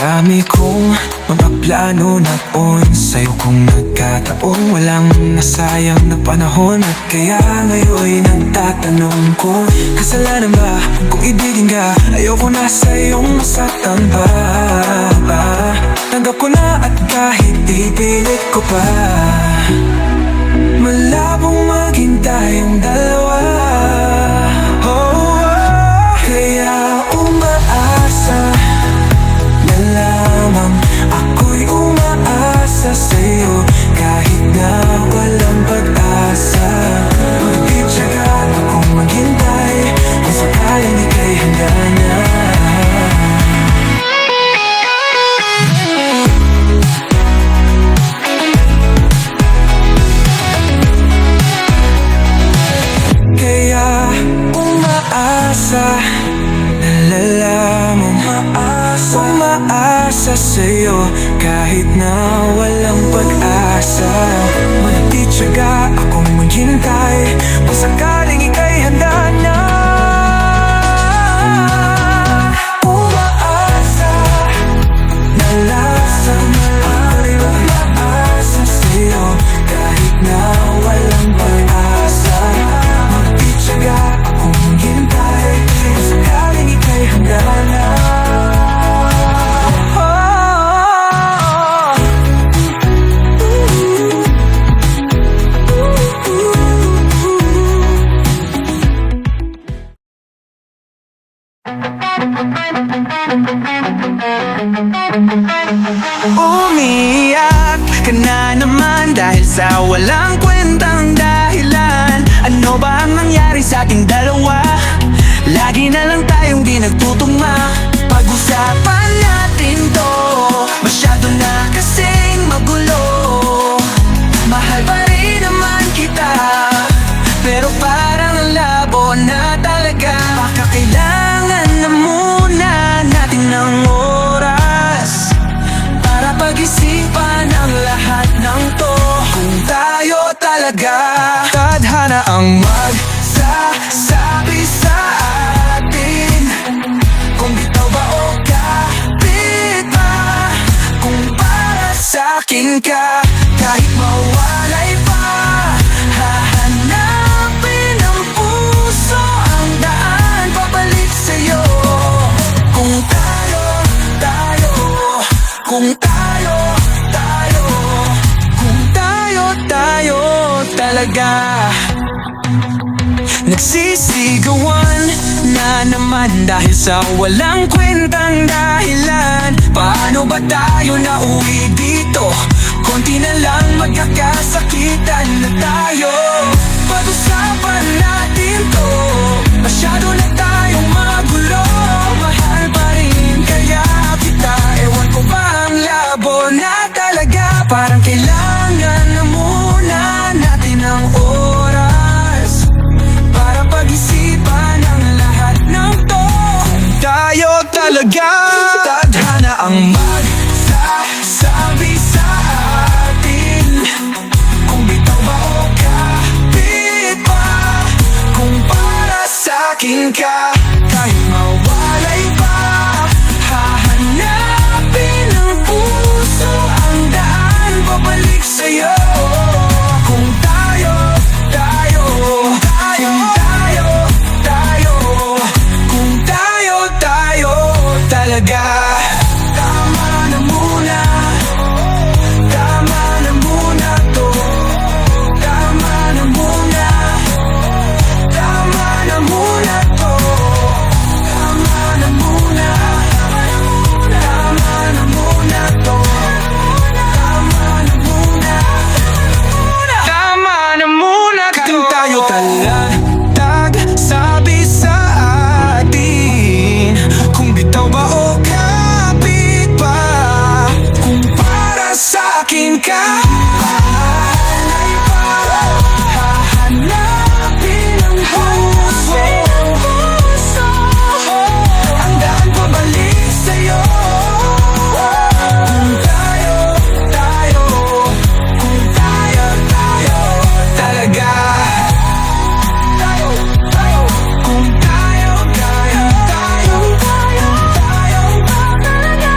Dami kong mga plano noon sa'yo, kung nagkataon walang nasayang na panahon. At kaya ngayon'y nagtatanong ko, kasalanan ba kung ibigin ka? Ayoko na sa'yong masaktan pa. Tanggap ko na at kahit ipilit ko pa, malabong maging tayong dalawa. Kaya umaasa na lamang, ako'y umaasa sa'yo. Kahit na walang pag-asa, magtitiyaga akong maghintay. Kung sakaling ika'y handa na, kaya umaasa na lalaman, umaasa sa'yo. Kahit na walang pag-asa, magtitiyaga akong maghintay. Kung sakaling ika'y dahil sa walang kwentang dahilan. Ano ba ang nangyari sa ating dalawa? Lagi na lang tayong di nagtutugma. Pag-usapan natin to, masyado na kasing magulo. Mahal pa rin naman kita, pero parang ang labo na talaga. Baka kailangan na muna natin ng oras para pag-isipan ang lahat ng to. Kung tayo talaga, tadhana ang magsasabi sa atin kung bitaw ba o kapit ba. Kung para sa'kin ka, kahit mawalay pa, hahanapin ng puso ang daan pabalik sa'yo. Kung tayo, tayo, kung tayo, tayo, kung tayo, tayo talaga. Nagsisigawan na naman dahil sa walang kwentang dahilan. Paano ba tayo nauwi dito? Konti na lang magkakasakitan na tayo. Pag-usapan natin to, masyado na tayong magulo. Mahal pa rin kaya kita, ewan ko ba ang labo na talaga. Parang kailangan na muna natin ng oras para pag-isipan ang lahat ng to. Kung tayo talaga, tadhana ang magsasabi sa atin kung bitaw ba o kapit ba. Kung para sa'kin ka, kahit mawalay pa, hahanapin ng puso ang daan pabalik sa'yo. Kung tayo, tayo, tayo, tayo, tayo, kung tayo, tayo talaga. Tama na muna, tama na muna to. Tama na muna, tama na muna to. Tama na muna, tama na muna to. Tama na muna, tama na muna to. Kung tayo talatag, sabi sa atin kung bitaw ba o kapit pa. Kung para sa'kin ka, hahanay pa, hahanapin ang puso ang daan pabalik sa'yo. Kung tayo, tayo, kung tayo, tayo talaga. Tayo, tayo, kung tayo, tayo, tayo, tayo, tayo talaga.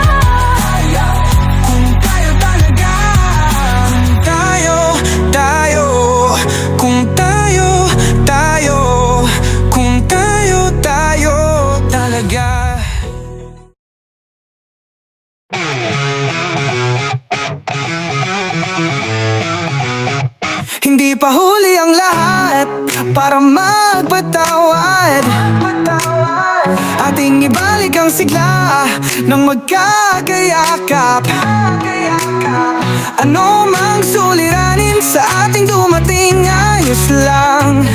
Kung tayo talaga, kung tayo, tayo, kung tayo, tayo, kung tayo, tayo talaga. Hindi pa huli ang lahat para magpatawad. Ating ibalik ang sigla ng magkakayakap. Ano mang suliranin sa ating dumating, ayos lang.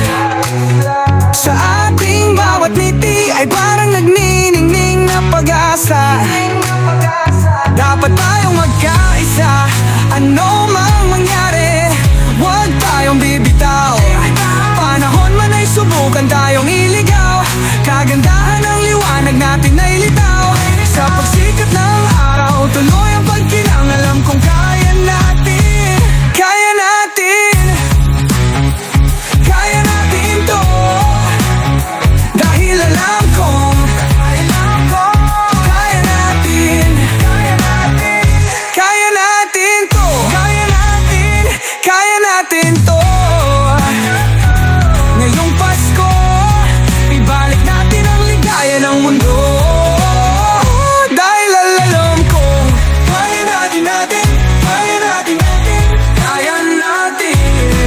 Sa ating bawat ngiti ay parang nagniningning na pag-asa. Dapat tayong magkaisa, ano mang mangyari, huwag tayong bibitaw. Panahon man ay subukan tayong iligaw. Kagandahan ng liwanag natin ay litaw. Sa pagsikat ng araw, tuloy ang pagkilang. Alam kong kaya natin, kaya natin, kaya natin to. Dahil alam kong kaya natin, kaya natin, kaya natin to. Kaya natin, kaya natin to. Ngayong Pasko, ibalik natin ang ligaya ng mundo. Dahil alam kong kaya natin natin, kaya natin natin, kaya natin.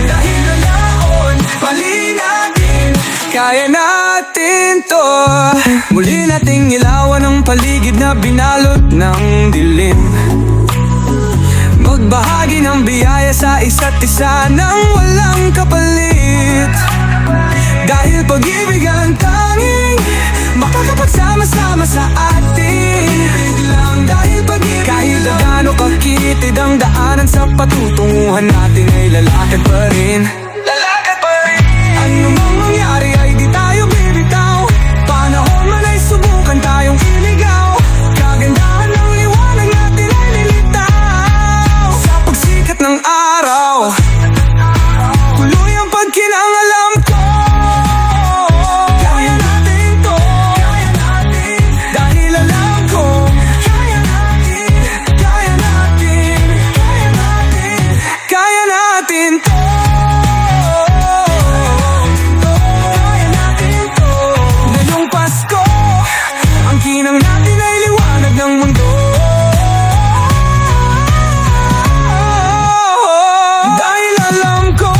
Dahil nalaon, mali natin, kaya natin to. Muli nating ilawan ang paligid na binalot ng dilim. Magbahagi ng biyaya sa isa't isa nang walang kapalit. Dahil pag-ibig ang tanging makakapagsama-sama sa atin. Dahil pag-ibig kahit gaano kakitid ang daanan sa patutunguhan natin ay lalakad pa rin. Lalakad pa rin. Ano mang mangyari ay di tayo bibitaw. Panahon man ay subukan tayong iligaw. Kagandahan ng liwanag natin ay lilitaw. Sa pagsikat ng araw, tuloy ang pagkinangalam ko. Kaya natin to, kaya natin. Dahil alam ko, kaya natin, kaya natin, kaya natin, kaya natin to. Kaya natin to. Ngayong Pasko, ang kinang natin ay liwanag ng mundo. Dahil alam ko,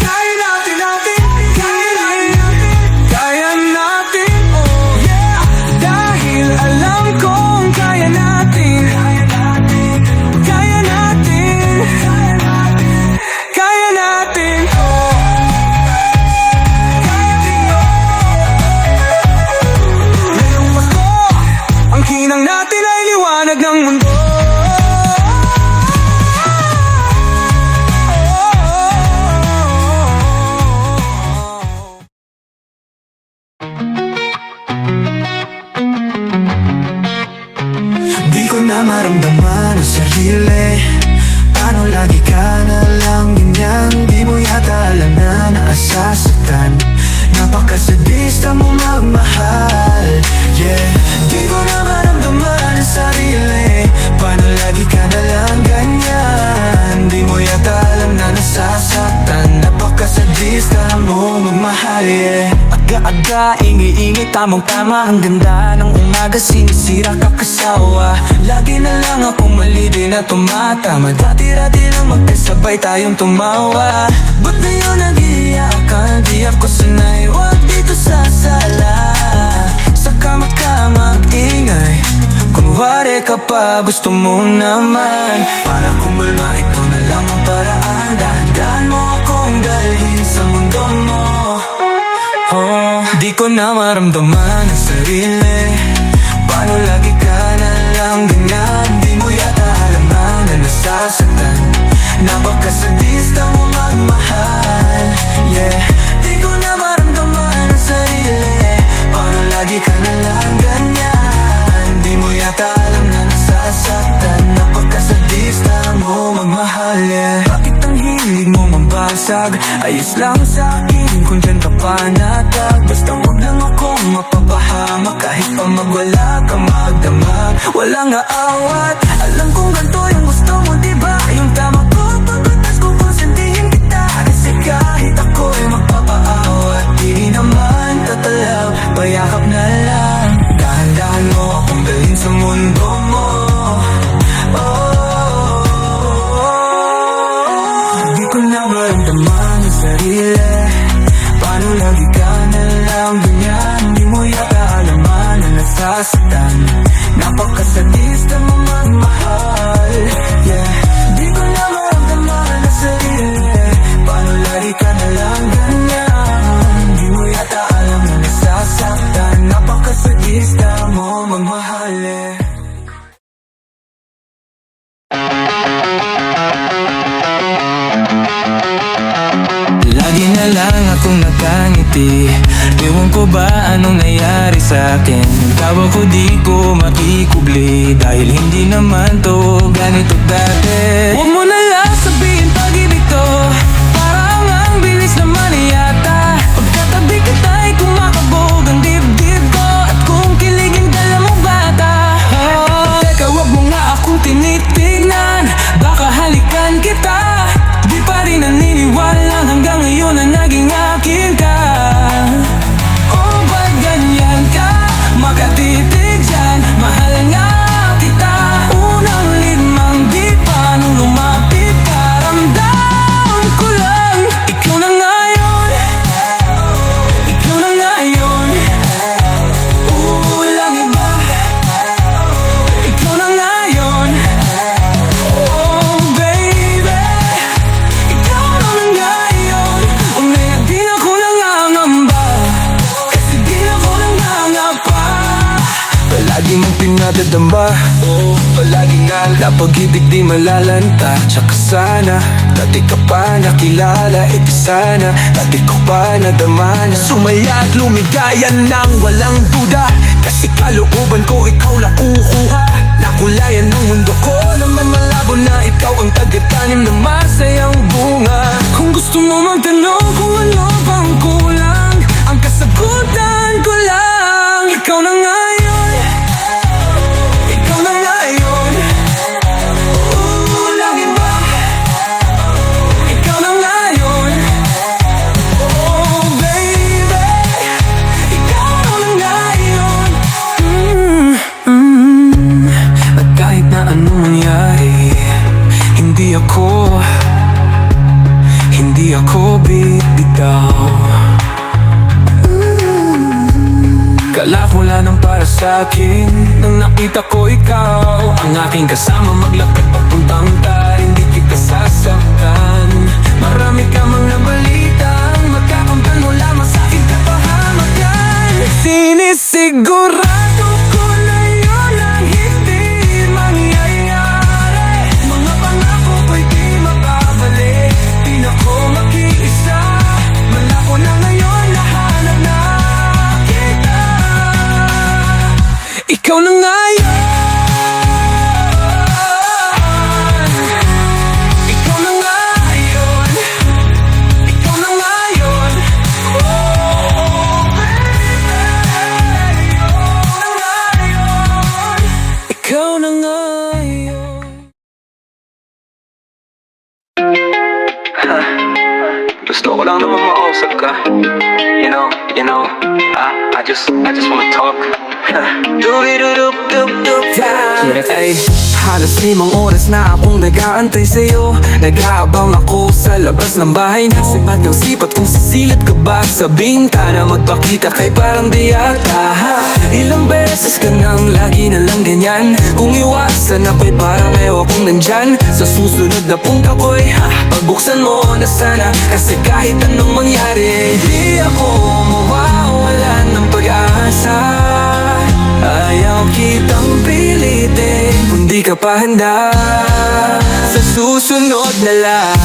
kaya natin, kaya natin, kaya natin, oh yeah. Dahil alam ko, kaya natin, kaya natin, kaya natin, kaya natin, oh. Kaya natin, oh. Ngayong Pasko, ang kinang natin ay liwanag ng mundo. Di ko na maramdaman ang sarili. Paano lagi ka na lang ganyan? Di mo yata alam na naasasaktan. Napakasadista mo magmahal, yeah. Di ko na maramdaman ang sarili. Paano lagi ka na lang ganyan? Di mo yata alam na nasasaktan. Napakasadista mo magmahal, yeah. Aga-aga, ingi-ingi, tamang-tama. Ang ganda ng umaga, sinisira ka kasawa. Lagi na lang akong mali, di na tumatama. Dati-rati lang magkasabay tayong tumawa. Ba't ngayon nag-iiyakan? Di ako sanay, wag dito sa sala. Sa kama ka mag-ingay. Kunwari ka pa, gusto mo naman. Para kumalma, ito na lang ang paraan. Dahan-dahan mo akong dalhin sa mundo mo. Oh, di ko na maramdaman ang sarili. Paano lagi ka na lang ganyan? Di mo yata alam na nasasaktan. Napakasadista mo magmahal, yeah. Di ko na maramdaman ang sarili. Paano lagi ka na lang ganyan? Di mo yata alam na nasasaktan. Napakasadista mo magmahal, yeah. Bakit ang hilig mo mambasag? Ayos lang sa akin kung dyan ka pa natag. Basta huwag lang akong mapapahamak. Kahit pa magwala ka magdamag, walang aawat. Alam kong ganito yung gusto mo, diba? Yung tama ko, pagkatas ko kung sandihin kita. Kasi kahit ako'y magpapaawat, di naman tatalab, payakap na lang. Dahan-dahan mo akong dalhin sa mundo mo. Di ko na maramdaman ang sarili. Paano lagi ka na lang ganyan? Di mo yata alaman na nasasaktan. Napakasadista mo magmahal, yeah. Di ko na maramdaman ang sarili. Paano lagi ka na lang ganyan? Di mo yata alam na nasasaktan. Napakasadista mo magmahal, yeah. Lagi na lang akong nakangiti. Ewan ko ba anong nangyari sa'kin? Ikaw ako di ko makikubli. Dahil hindi naman to ganito dati. Huwag mo na lang sabihin pag-ibig to. Parang ang bilis naman yata. Pagkatabi ka ta'y kumakabog ang dibdib ko. At kung kiligin dala mo bata, oh, teka wag mo nga akong tinitignan. Baka halikan kita. Di pa rin naniniwala hanggang ngayon na naging akin ka. Oh, ba't ganyan ka? Makatitig dyan, mahal nga kita. Unang limang di pa nung lumapit, parang madama. Oo, palagi nga na pag-ibig di malalanta. Tsaka sana, dati ka pa nakilala. E di sana, dati ko pa nadama na sumaya at lumigaya nang walang duda. Kasi kalooban ko ikaw lang kukuha. Nakulayan ng mundo ko naman malabo na ikaw ang tagatanim na masayang bunga. Kung gusto mo magtanong kung ano bang kulang, ang kasagutan ko lang, ikaw na ngayon. Ikaw na ngayon. Walang iba. Ikaw na ngayon. Oh baby, ikaw na ngayon. At kahit na anong mangyari, hindi ako bibitaw. Kala ko wala nang para sa'kin nang nakita ko ikaw ang aking kasama maglakad papuntang tayo. Hindi kita sasaktan. Marami ka mang nabalitang magkakamtan mo lamang sa'kin kapahamakan. Sinisigurado ko na yun ang hindi mangyayari. Mga pangako ko'y di mababalik. Di na ko mag-iisa. Malako na ngayon nahanap na kita. Ikaw na ngayon. Ikaw na ngayon. Ikaw na ngayon. Oh, baby. Ikaw na ngayon. Gusto ko lang naman makausap ka. You know, I just wanna talk. Ay, halos 5 oras na akong nag-aantay sa'yo. Nag-aabang ako sa labas ng bahay mo. Sipat ng sipat kung sisilip ka ba sa bintana. Magpakita kay parang di yata. Ilang beses ka nang lagi na lang ganyan. Kung iwasan ako'y parang ewa kung nandyan. Sa susunod na punta ko'y pagbuksan mo na sana. Kasi kahit anong mangyari, di ako mawawala ng pag-asa. Ayaw kitang pilitin kung di ka pa handa. Sa susunod na lang,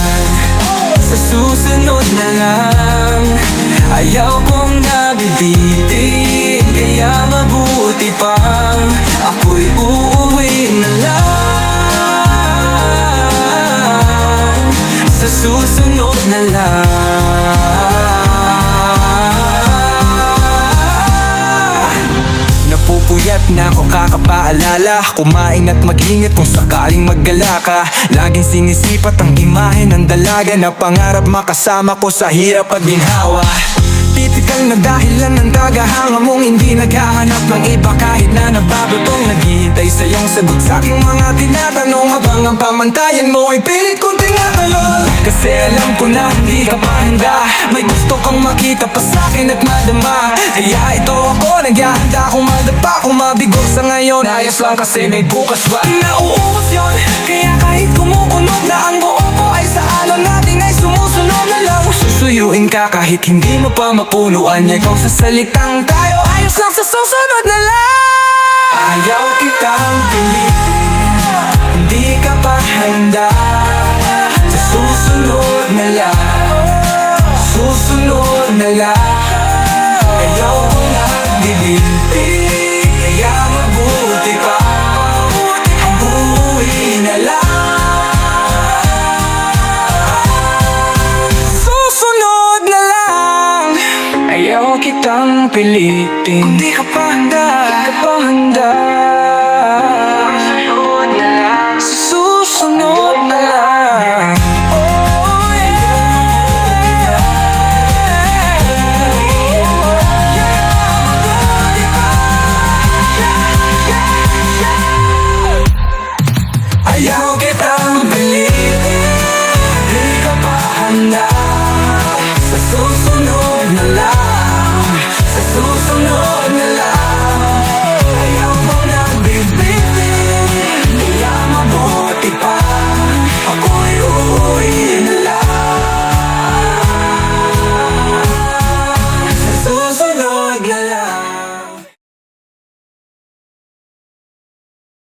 sa susunod na lang. Ayaw kong nabibitin, kaya mabuti pang ako'y uuwi na lang. Sa susunod na lang. Napupuyat na ako kakapaalala. Kumain at mag-ingat kung sakaling maggala ka. Laging sinisipat ang imahe ng dalaga na pangarap makasama ko sa hirap at ginhawa. Tipikal na dahilan ng tagahanga mong hindi naghahanap ng iba. Kahit na nababatong naghihintay sa iyong sagot sa aking mga tinatanong. Habang ang pamantayan mo ay pilit kong tinatalon. Kasi alam ko na hindi ka pa handa. May gusto kang makita pa sa'kin at madama. Kaya ito ako naghahanda kung madapa, kung mabigo sa ngayon. Ayos lang kasi may bukas ba? Nauubos yun. Kaya kahit kumukunog na ang buo ko ay sa alon natin ay sumusunod na lang. Susuyuin ka kahit hindi mo pa mapunuan. Ikaw sa salitang tayo, ayos lang sa susunod na lang. Ayaw kitang pilitin, hindi ka pa handa. Sa susunod na lang, susunod na lang. Ayaw ko nagdilintin, kaya mabuti pa ang buhay na lang. Susunod na lang. Ayaw kitang pilitin kung di ka pa handa, di ka pa handa. Susunod na lang, susunod na lang. Oh yeah. Ayaw kitang pilitin, di ka pa handa.